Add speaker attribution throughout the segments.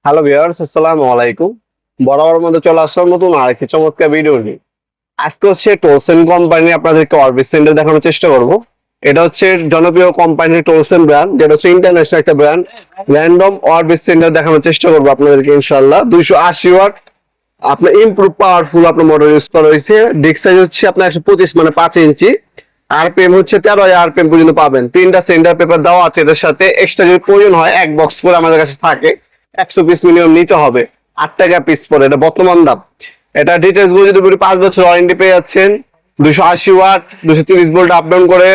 Speaker 1: Hello viewers, আসসালামু আলাইকুম। বরাবর মধ্যে চলে আসলাম নতুন আরেকটি চমৎকার ভিডিও নিয়ে। আজকে হচ্ছে টোলসেন কোম্পানি আপনাদেরকে অরবিট সেন্টার দেখানোর চেষ্টা করব। এটা হচ্ছে জনপ্রিয় কোম্পানি টোলসেন ব্র্যান্ড, যেটা হচ্ছে ইন্টারন্যাশনাল একটা ব্র্যান্ড। র্যান্ডম অরবিট সেন্টার দেখানোর চেষ্টা করবো আপনাদেরকে ইনশাআল্লাহ। 280 ওয়াট আপনার ইমপ্রুভ পাওয়ারফুল আপনার মোটর ইউজ করা হয়েছে। ডিস্ক সাইজ হচ্ছে আপনার 125 মানে 5 ইঞ্চি। আরপিএম হচ্ছে 13 আরপিএম পর্যন্ত পাবেন। 3টা সেন্টার পেপার দেওয়া আছে। এটার সাথে এক্সট্রা যদি প্রয়োজন হয় এক বক্স করে আমাদের কাছে থাকে, 100 পিস মিনিমাম নিতে হবে। 8 টাকা পিস পরে, এটা বর্তমান দাম। এটা ডিটেলস গুলো যদি বলি, 5 বছর ওয়ারেন্টি পেয়ে যাচ্ছেন। 280 ওয়াট 230 ভোল্ট আপ ডাউন করে,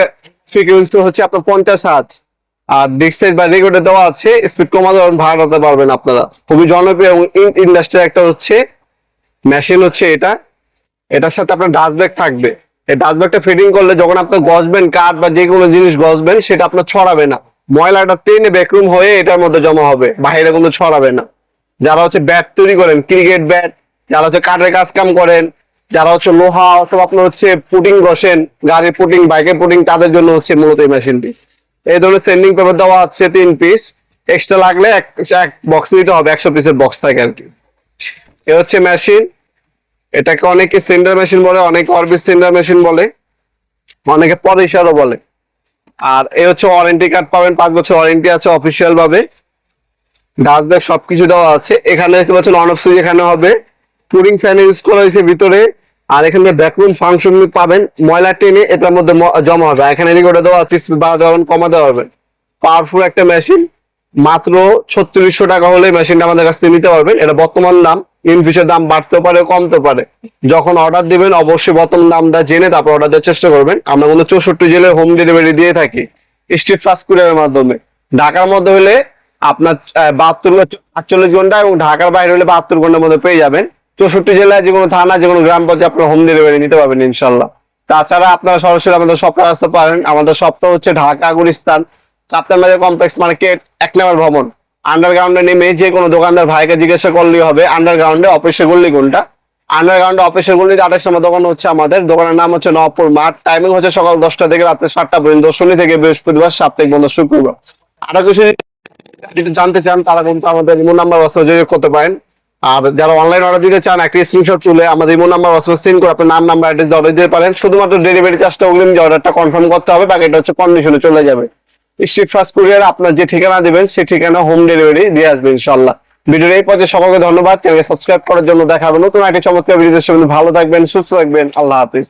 Speaker 1: ফ্রিকোয়েন্সি হচ্ছে আপনার 50 হার্জ। আর ডিস্ক সাইজ বা রেগুলেটর দেওয়া আছে, স্পিড কমাতে পারবেন, ভাড়াতে পারবেন আপনারা। খুবই জনপ্রিয় এবং ইন্ডাস্ট্রি একটা হচ্ছে মেশিন হচ্ছে এটা। এটার সাথে আপনার ডাস্ট ব্যাগ থাকবে। এই ডাস্ট ব্যাগটা ফিটিং করলে যখন আপনি গসবেন কাঠ বা যে কোনো জিনিস গসবেন, সেটা আপনার ছড়াবে না। ময়লাটা টেনে ব্যাকরুম হয়ে এটার মধ্যে জমা হবে, বাইরে কিন্তু ছড়াবে না। যারা হচ্ছে ব্যাট তৈরি করেন, ক্রিকেট ব্যাট, যারা হচ্ছে কাঠের কাজ কাম করেন, যারা হচ্ছে লোহা অথবা আপনার হচ্ছে পুটিং বসেন, গাড়ির পুটিং, বাইকের পুটিং, তাদের জন্য হচ্ছে মূলত এই মেশিনটি। এই ধরনের সেন্ডিং পেপার দেওয়া আছে 3 পিস। এক্সট্রা লাগলে এক বক্স নিতে হবে, 100 পিসের বক্স থাকে আর কি। এ হচ্ছে মেশিন। এটাকে অনেকে সেন্টার মেশিন বলে, অনেকে অরবিট সেন্টার মেশিন বলে, অনেকে পলিশারও বলে। আর এই হচ্ছে ওয়ারেন্টি কার্ড পাবেন, 5 বছর ওয়ারেন্টি আছে অফিসিয়াল ভাবে। ডাস্ট ব্যাগ সবকিছু দেওয়া আছে। এখানে দেখতে পাচ্ছেন অন অফ সুইচ এখানে হবে। টুরিং ফ্যান ইউজ করা হয়েছে ভিতরে। আর এখানে ব্যাকরুম ফাংশন পাবেন, ময়লা টেনে এটার মধ্যে জমা হবে। এখানে রেকর্ডে দেওয়া আছে, স্পিড বাড়াতে পারবেন, কমাতে পারবেন। পাওয়ারফুল একটা মেশিন। মাত্র 3600 টাকা হলে মেশিনটা আমাদের কাছ থেকে নিতে পারবেন। এটা বর্তমান দাম, ইন ফিউচার দাম বাড়তে পারে, কমতে পারে। যখন অর্ডার দিবেন অবশ্যই বর্তমান দামটা জেনে তারপর অর্ডার দেওয়ার চেষ্টা করবেন। আমরা কিন্তু 64 জেলায় হোম ডেলিভারি দিয়ে থাকি স্ট্রিট ফাস্ট ফুডের মাধ্যমে। ঢাকার মধ্যে হলে আপনার 48 ঘন্টা, এবং ঢাকার বাইরে হলে 72 ঘন্টার মধ্যে পেয়ে যাবেন। 64 জেলায় যে কোনো থানা, যে কোনো গ্রাম পর্যায়ে আপনার হোম ডেলিভারি নিতে পারবেন ইনশাল্লাহ। তাছাড়া আপনারা সরাসরি আমাদের শপে আসতে পারেন। আমাদের শপটা হচ্ছে ঢাকা গুলিস্তান কাপ্তান বাজার কমপ্লেক্স মার্কেট 1 নম্বর ভবন। আন্ডারগ্রাউন্ডে নেমে যে কোনো দোকানদার ভাইকে জিজ্ঞাসা করলেই হবে আন্ডারগ্রাউন্ডে অফিসের গল্লি কোনটা। আন্ডারগ্রাউন্ডে অফিসের গল্লি 28 নম্বর দোকান হচ্ছে আমাদের। দোকানের নাম হচ্ছে নবপুর মাঠ। টাইমিং হচ্ছে সকাল 10টা থেকে রাত্রে 7টা পর্যন্ত, শনি থেকে বৃহস্পতিবার, সাপ্তাহিক বন্ধ শুক্রবার। আরো কিছু যদি জানতে চান তারা কিন্তু আমাদের ইমো নাম্বার হোয়াটসঅ্যাপে যোগাযোগ করতে পারেন। আর যারা অনলাইন অর্ডার দিতে চান, একটা স্ক্রিনশট তুলে আমাদের ইমো নাম্বার হোয়াটসঅ্যাপে সেন্ড করে আপনার নাম, নাম্বার, অ্যাড্রেস অর্ডার দিতে পারেন। শুধুমাত্র ডেলিভারি চার্জটা অগ্রিম দিয়ে অর্ডারটা কনফার্ম করতে হবে, বাকিটা হচ্ছে কন্ডিশনে চলে যাবে। স্ট্রিট ফাস্ট কুরিয়ার আপনার যে ঠিকানা দিবেন সেই ঠিকানা হোম ডেলিভারি দিয়ে আসবে ইনশাআল্লাহ। ভিডিওর এই পর্যায়ে সকলকে ধন্যবাদ। চ্যানেলকে সাবস্ক্রাইব করার জন্য। দেখা হবে নতুন একটা চমৎকার ভিডিওর সাথে। ভালো থাকবেন, সুস্থ থাকবেন। আল্লাহ হাফিজ।